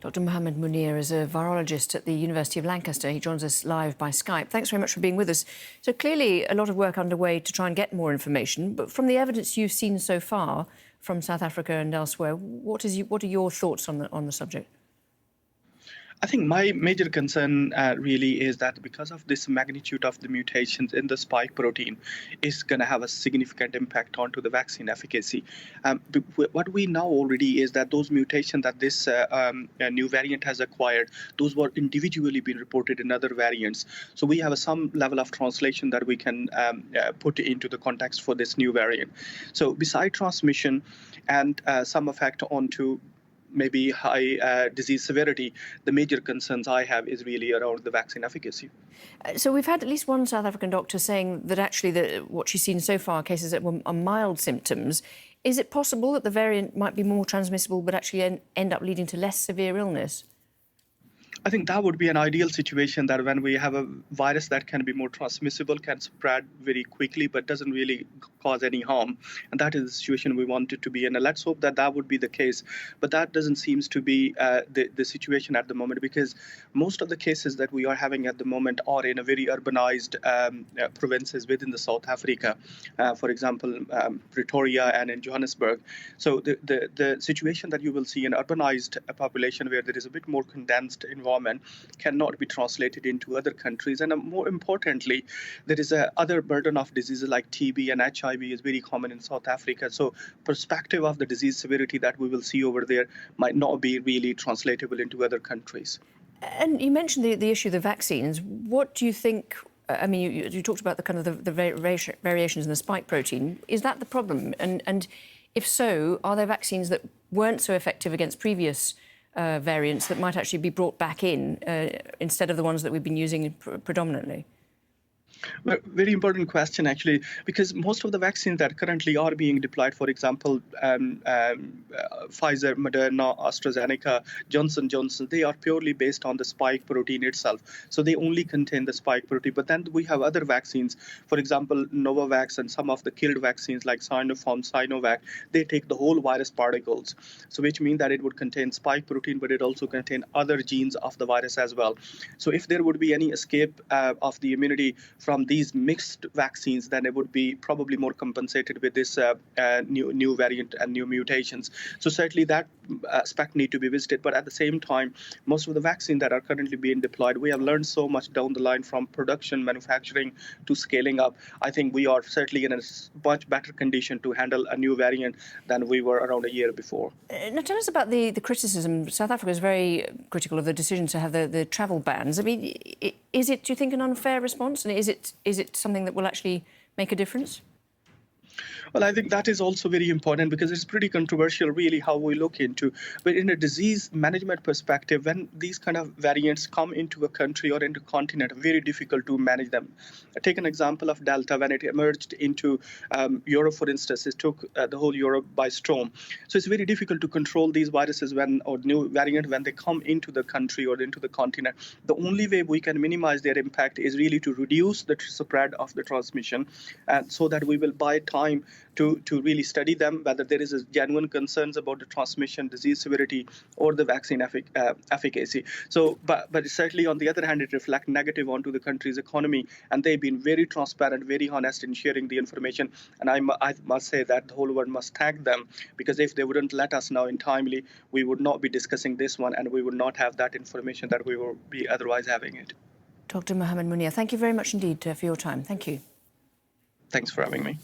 Dr. Mohammed Munir is a virologist at the University of Lancaster. He joins us live by Skype. Thanks very much for being with us. So clearly a lot of work underway to try and get more information, but from the evidence you've seen so far from South Africa and elsewhere, what are your thoughts on the subject? I think my major concern really is that because of this magnitude of the mutations in the spike protein is going to have a significant impact onto the vaccine efficacy. What we know already is that those mutations that this new variant has acquired, those were individually being reported in other variants. So we have some level of translation that we can put into the context for this new variant. So beside transmission and some effect onto maybe high disease severity, the major concerns I have is really around the vaccine efficacy. So we've had at least one South African doctor saying that actually what she's seen so far, cases that are mild symptoms. Is it possible that the variant might be more transmissible but actually end up leading to less severe illness? I think that would be an ideal situation, that when we have a virus that can be more transmissible, can spread very quickly, but doesn't really cause any harm. And that is the situation we want it to be in. And let's hope that that would be the case. But that doesn't seem to be the situation at the moment, because most of the cases that we are having at the moment are in a very urbanized provinces within the South Africa, for example, Pretoria and in Johannesburg. So the situation that you will see in urbanized population, where there is a bit more condensed environment, cannot be translated into other countries. And more importantly, there is a other burden of diseases like TB and HIV is very common in South Africa. So perspective of the disease severity that we will see over there might not be really translatable into other countries. And you mentioned the issue of the vaccines. What do you think? I mean, you talked about the kind of the variations in the spike protein. Is that the problem? And if so, are there vaccines that weren't so effective against previous variants that might actually be brought back in instead of the ones that we've been using predominantly? Well, very important question, actually, because most of the vaccines that currently are being deployed, for example, Pfizer, Moderna, AstraZeneca, Johnson & Johnson, they are purely based on the spike protein itself. So they only contain the spike protein. But then we have other vaccines, for example, Novavax and some of the killed vaccines like Sinopharm, Sinovac, they take the whole virus particles. So which means that it would contain spike protein, but it also contain other genes of the virus as well. So if there would be any escape of the immunity from these mixed vaccines, then it would be probably more compensated with this new variant and new mutations. So certainly that aspect need to be visited. But at the same time, most of the vaccines that are currently being deployed, we have learned so much down the line, from production, manufacturing to scaling up. I think we are certainly in a much better condition to handle a new variant than we were around a year before. Now tell us about the criticism. South Africa is very critical of the decision to have the travel bans. I mean, is it, do you think, an unfair response? And is it something that will actually make a difference? Well, I think that is also very important, because it's pretty controversial, really, how we look into. But in a disease management perspective, when these kind of variants come into a country or into a continent, very difficult to manage them. Take an example of Delta. When it emerged into Europe, for instance, it took the whole Europe by storm. So it's very difficult to control these viruses or new variant when they come into the country or into the continent. The only way we can minimize their impact is really to reduce the spread of the transmission, so that we will buy time to really study them, whether there is a genuine concerns about the transmission, disease severity, or the vaccine efficacy. So, but certainly on the other hand, it reflects negative onto the country's economy, and they've been very transparent, very honest in sharing the information. And I must say that the whole world must thank them, because if they wouldn't let us know in timely, we would not be discussing this one, and we would not have that information that we will be otherwise having it. Dr. Mohammed Munir, thank you very much indeed for your time. Thank you. Thanks for having me.